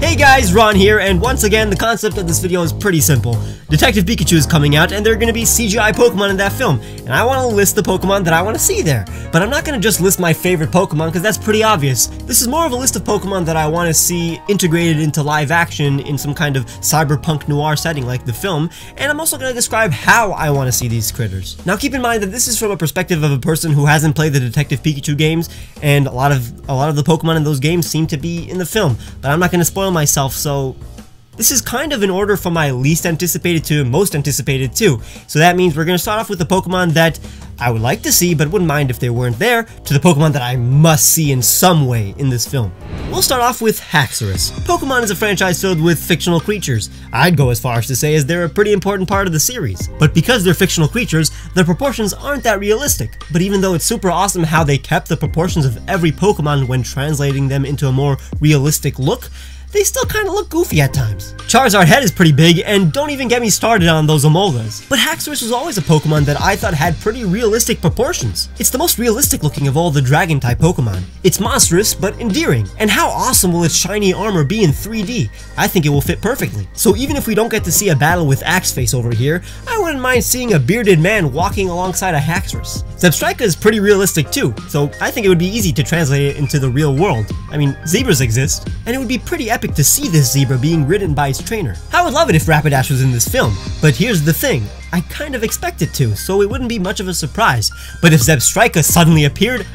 Hey guys, Ron here, and once again, the concept of this video is pretty simple. Detective Pikachu is coming out, and there are going to be CGI Pokemon in that film, and I want to list the Pokemon that I want to see there. But I'm not going to just list my favorite Pokemon, because that's pretty obvious. This is more of a list of Pokemon that I want to see integrated into live action in some kind of cyberpunk noir setting like the film, and I'm also going to describe how I want to see these critters. Now keep in mind that this is from a perspective of a person who hasn't played the Detective Pikachu games, and a lot of the Pokemon in those games seem to be in the film, but I'm not going to spoil myself, so this is kind of in order from my least anticipated to most anticipated too. So that means we're going to start off with the Pokemon that I would like to see but wouldn't mind if they weren't there, to the Pokemon that I must see in some way in this film. We'll start off with Haxorus. Pokemon is a franchise filled with fictional creatures. I'd go as far as to say as they're a pretty important part of the series. But because they're fictional creatures, their proportions aren't that realistic. But even though it's super awesome how they kept the proportions of every Pokemon when translating them into a more realistic look, they still kind of look goofy at times. Charizard's head is pretty big, and don't even get me started on those Emolgas. But Haxorus was always a Pokemon that I thought had pretty realistic proportions. It's the most realistic looking of all the Dragon-type Pokemon. It's monstrous, but endearing. And how awesome will its shiny armor be in 3D? I think it will fit perfectly. So even if we don't get to see a battle with Axeface over here, I wouldn't mind seeing a bearded man walking alongside a Haxorus. Zebstrika is pretty realistic too, so I think it would be easy to translate it into the real world. I mean, zebras exist, and it would be pretty epic to see this zebra being ridden by its trainer. I would love it if Rapidash was in this film, but here's the thing, I kind of expect it to, so it wouldn't be much of a surprise. But if Zebstrika suddenly appeared,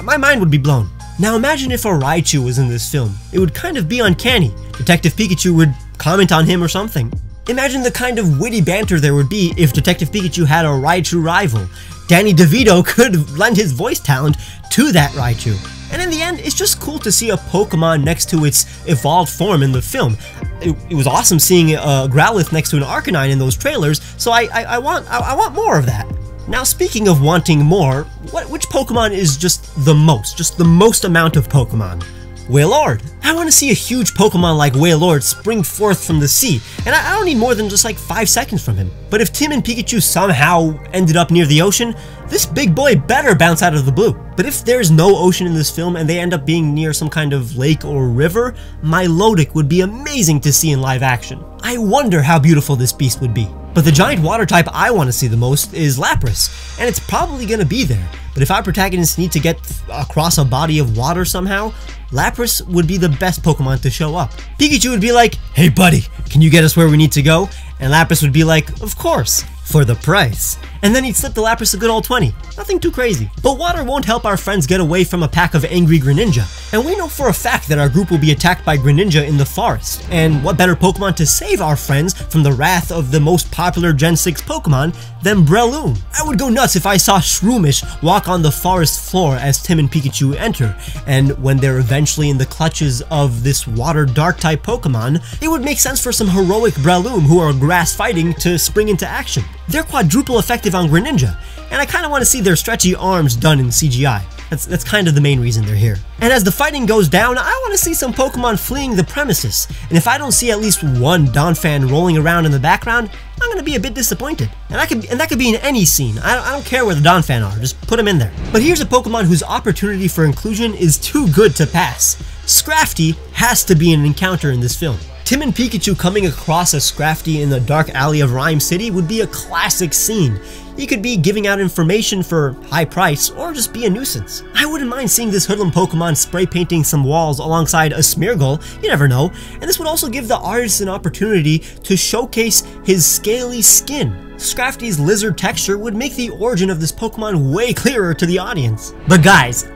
my mind would be blown. Now imagine if a Raichu was in this film. It would kind of be uncanny. Detective Pikachu would comment on him or something. Imagine the kind of witty banter there would be if Detective Pikachu had a Raichu rival. Danny DeVito could lend his voice talent to that Raichu. And in the end, it's just cool to see a Pokemon next to its evolved form in the film. It was awesome seeing a Growlithe next to an Arcanine in those trailers, so I want more of that. Now speaking of wanting more, which Pokemon is just the most amount of Pokemon? Wailord. I want to see a huge Pokemon like Wailord spring forth from the sea, and I don't need more than just like 5 seconds from him. But if Tim and Pikachu somehow ended up near the ocean, this big boy better bounce out of the blue. But if there's no ocean in this film and they end up being near some kind of lake or river, Milotic would be amazing to see in live action. I wonder how beautiful this beast would be. But the giant water type I want to see the most is Lapras, and it's probably going to be there. But if our protagonists need to get across a body of water somehow, Lapras would be the best Pokemon to show up. Pikachu would be like, "Hey buddy, can you get us where we need to go?" And Lapras would be like, "Of course, for the price." And then he'd slip the Lapras a good old 20. Nothing too crazy. But water won't help our friends get away from a pack of angry Greninja. And we know for a fact that our group will be attacked by Greninja in the forest. And what better Pokemon to save our friends from the wrath of the most popular Gen 6 Pokemon than Breloom? I would go nuts if I saw Shroomish walk on the forest floor as Tim and Pikachu enter. And when they're eventually in the clutches of this water dark type Pokemon, it would make sense for some heroic Breloom who are grass fighting to spring into action. They're quadruple effective on Greninja, and I kind of want to see their stretchy arms done in CGI. That's kind of the main reason they're here. And as the fighting goes down, I want to see some Pokemon fleeing the premises, and if I don't see at least one Donphan rolling around in the background, I'm going to be a bit disappointed. And that could be in any scene. I don't care where the Donphan are, just put them in there. But here's a Pokemon whose opportunity for inclusion is too good to pass. Scrafty has to be an encounter in this film. Tim and Pikachu coming across a Scrafty in the dark alley of Rhyme City would be a classic scene. He could be giving out information for high price, or just be a nuisance. I wouldn't mind seeing this hoodlum Pokemon spray painting some walls alongside a Smeargle, you never know, and this would also give the artist an opportunity to showcase his scaly skin. Scrafty's lizard texture would make the origin of this Pokemon way clearer to the audience. But guys,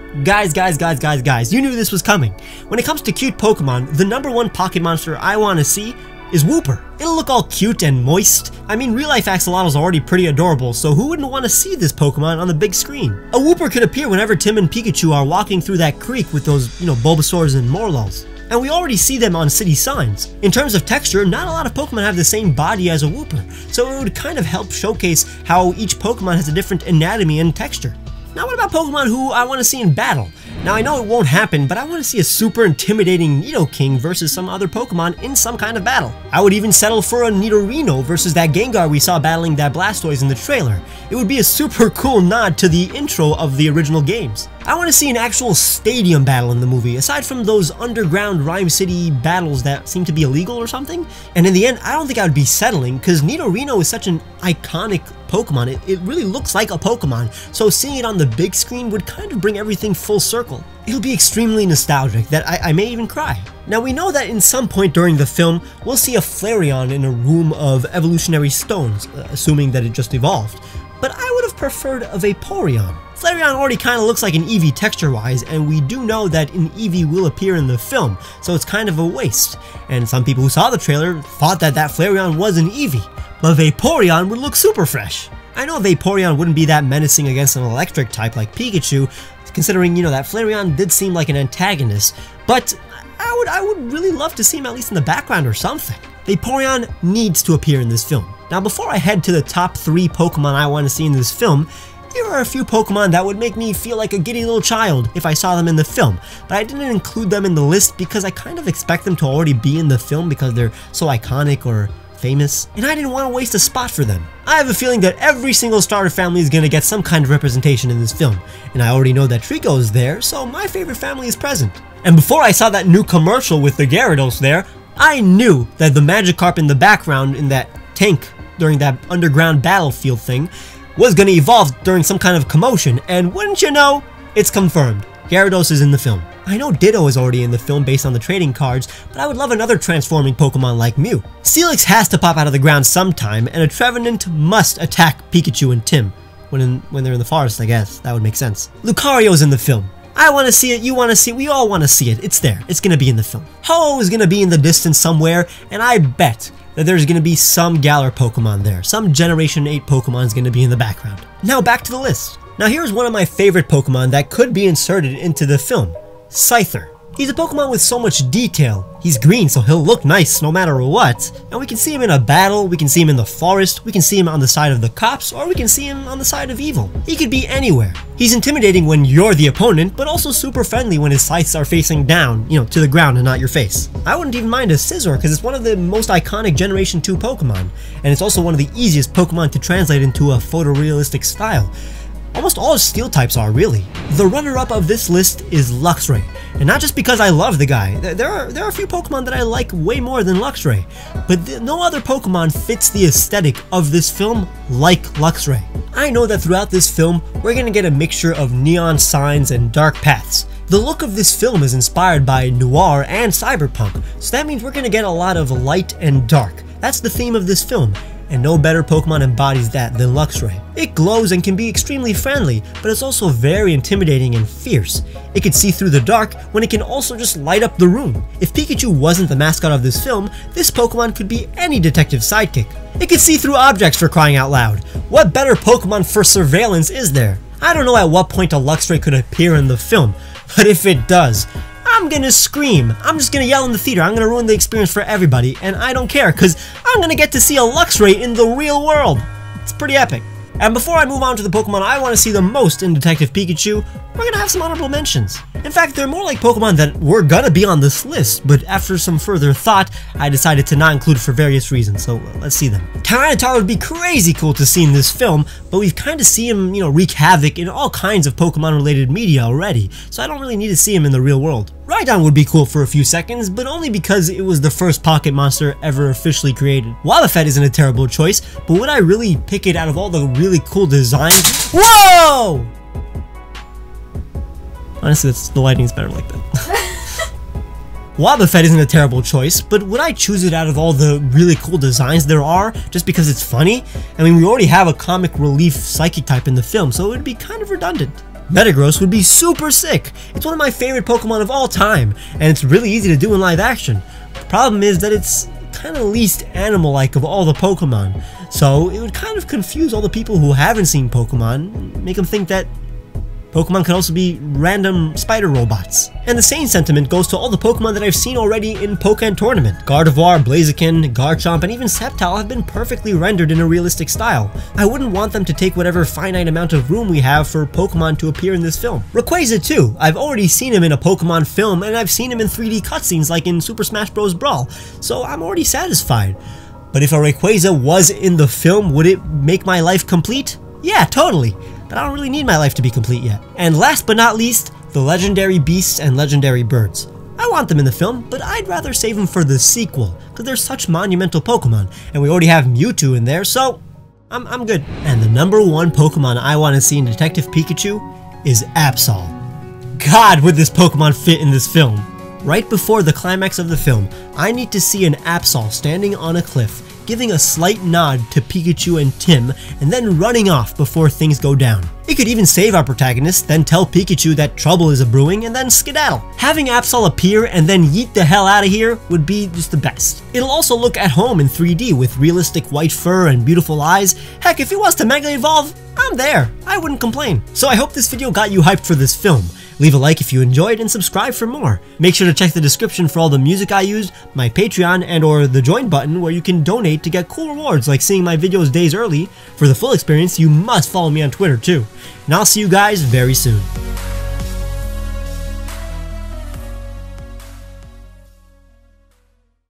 you knew this was coming. When it comes to cute Pokemon, the #1 pocket monster I want to see is Wooper. It'll look all cute and moist. I mean, real-life Axolotls are already pretty adorable, so who wouldn't want to see this Pokemon on the big screen? A Wooper could appear whenever Tim and Pikachu are walking through that creek with those, Bulbasaurs and Morlulls. And we already see them on city signs. In terms of texture, not a lot of Pokemon have the same body as a Wooper, so it would kind of help showcase how each Pokemon has a different anatomy and texture. Now what about Pokemon who I want to see in battle? Now I know it won't happen, but I want to see a super intimidating Nidoking versus some other Pokemon in some kind of battle. I would even settle for a Nidorino versus that Gengar we saw battling that Blastoise in the trailer. It would be a super cool nod to the intro of the original games. I want to see an actual stadium battle in the movie, aside from those underground Rhyme City battles that seem to be illegal or something. And in the end, I don't think I would be settling, because Nidorino is such an iconic Pokemon. It really looks like a Pokemon, so seeing it on the big screen would kind of bring everything full circle. It'll be extremely nostalgic that I may even cry. Now we know that in some point during the film, we'll see a Flareon in a room of evolutionary stones, assuming that it just evolved. But I would have preferred a Vaporeon. Flareon already kind of looks like an Eevee texture-wise, and we do know that an Eevee will appear in the film, so it's kind of a waste. And some people who saw the trailer thought that Flareon was an Eevee, but Vaporeon would look super fresh. I know Vaporeon wouldn't be that menacing against an electric type like Pikachu, considering, that Flareon did seem like an antagonist, but I would really love to see him at least in the background or something. Vaporeon needs to appear in this film. Now before I head to the top 3 Pokemon I want to see in this film, here are a few Pokemon that would make me feel like a giddy little child if I saw them in the film, but I didn't include them in the list because I kind of expect them to already be in the film because they're so iconic or famous, and I didn't want to waste a spot for them. I have a feeling that every single starter family is going to get some kind of representation in this film, and I already know that Trico is there, so my favorite family is present. And before I saw that new commercial with the Gyarados there, I knew that the Magikarp in the background in that tank during that underground battlefield thing was going to evolve during some kind of commotion, and wouldn't you know, it's confirmed. Gyarados is in the film. I know Ditto is already in the film based on the trading cards, but I would love another transforming Pokemon like Mew. Steelix has to pop out of the ground sometime, and a Trevenant must attack Pikachu and Tim. When they're in the forest, I guess. That would make sense. Lucario's in the film. I want to see it, you want to see it, we all want to see it. It's there. It's going to be in the film. Ho is going to be in the distance somewhere, and I bet that there's going to be some Galar Pokemon there. Some Generation 8 Pokemon is going to be in the background. Now back to the list. Now here's one of my favorite Pokemon that could be inserted into the film. Scyther. He's a Pokemon with so much detail. He's green, so he'll look nice no matter what. And we can see him in a battle, we can see him in the forest, we can see him on the side of the cops, or we can see him on the side of evil. He could be anywhere. He's intimidating when you're the opponent, but also super friendly when his scythes are facing down, to the ground and not your face. I wouldn't even mind a Scizor because it's one of the most iconic Generation 2 Pokemon, and it's also one of the easiest Pokemon to translate into a photorealistic style. Almost all steel types are, really. The runner-up of this list is Luxray, and not just because I love the guy. There are a few Pokemon that I like way more than Luxray, but no other Pokemon fits the aesthetic of this film like Luxray. I know that throughout this film, we're gonna get a mixture of neon signs and dark paths. The look of this film is inspired by noir and cyberpunk, so that means we're gonna get a lot of light and dark. That's the theme of this film. And no better Pokemon embodies that than Luxray. It glows and can be extremely friendly, but it's also very intimidating and fierce. It can see through the dark when it can also just light up the room. If Pikachu wasn't the mascot of this film, this Pokemon could be any detective's sidekick. It can see through objects, for crying out loud. What better Pokemon for surveillance is there? I don't know at what point a Luxray could appear in the film, but if it does, I'm gonna scream. I'm just gonna yell in the theater. I'm gonna ruin the experience for everybody, and I don't care, because I'm gonna get to see a Luxray in the real world. It's pretty epic. And before I move on to the Pokemon I want to see the most in Detective Pikachu, we're gonna have some honorable mentions. In fact, they're more like Pokemon that were gonna be on this list, but after some further thought, I decided to not include for various reasons, so let's see them. Tyranitar would be crazy cool to see in this film, but we've kind of seen him, wreak havoc in all kinds of Pokemon-related media already, so I don't really need to see him in the real world. Rhydon would be cool for a few seconds, but only because it was the first pocket monster ever officially created. Wobbuffet isn't a terrible choice, but would I really pick it out of all the really cool designs? Whoa! Honestly, the lighting's better like that. Wobbuffet isn't a terrible choice, but would I choose it out of all the really cool designs there are just because it's funny? I mean, we already have a comic relief psychic type in the film, so it would be kind of redundant. Metagross would be super sick. It's one of my favorite Pokemon of all time, and it's really easy to do in live action. The problem is that it's kind of least animal-like of all the Pokemon, so it would kind of confuse all the people who haven't seen Pokemon, make them think that Pokemon could also be random spider robots. And the same sentiment goes to all the Pokemon that I've seen already in Pokken Tournament. Gardevoir, Blaziken, Garchomp, and even Sceptile have been perfectly rendered in a realistic style. I wouldn't want them to take whatever finite amount of room we have for Pokemon to appear in this film. Rayquaza too. I've already seen him in a Pokemon film, and I've seen him in 3D cutscenes like in Super Smash Bros. Brawl, so I'm already satisfied. But if a Rayquaza was in the film, would it make my life complete? Yeah, totally. but I don't really need my life to be complete yet. And last but not least, the legendary beasts and legendary birds. I want them in the film, but I'd rather save them for the sequel, because they're such monumental Pokemon, and we already have Mewtwo in there, so I'm good. And the #1 Pokemon I want to see in Detective Pikachu is Absol. God, would this Pokemon fit in this film? Right before the climax of the film, I need to see an Absol standing on a cliff, giving a slight nod to Pikachu and Tim, and then running off before things go down. It could even save our protagonist, then tell Pikachu that trouble is a-brewing, and then skedaddle. Having Absol appear and then yeet the hell out of here would be just the best. It'll also look at home in 3D with realistic white fur and beautiful eyes. Heck, if he wants to Mega Evolve, I'm there. I wouldn't complain. So I hope this video got you hyped for this film. Leave a like if you enjoyed and subscribe for more. Make sure to check the description for all the music I used, my Patreon, and or the join button where you can donate to get cool rewards like seeing my videos days early. For the full experience, you must follow me on Twitter too. And I'll see you guys very soon.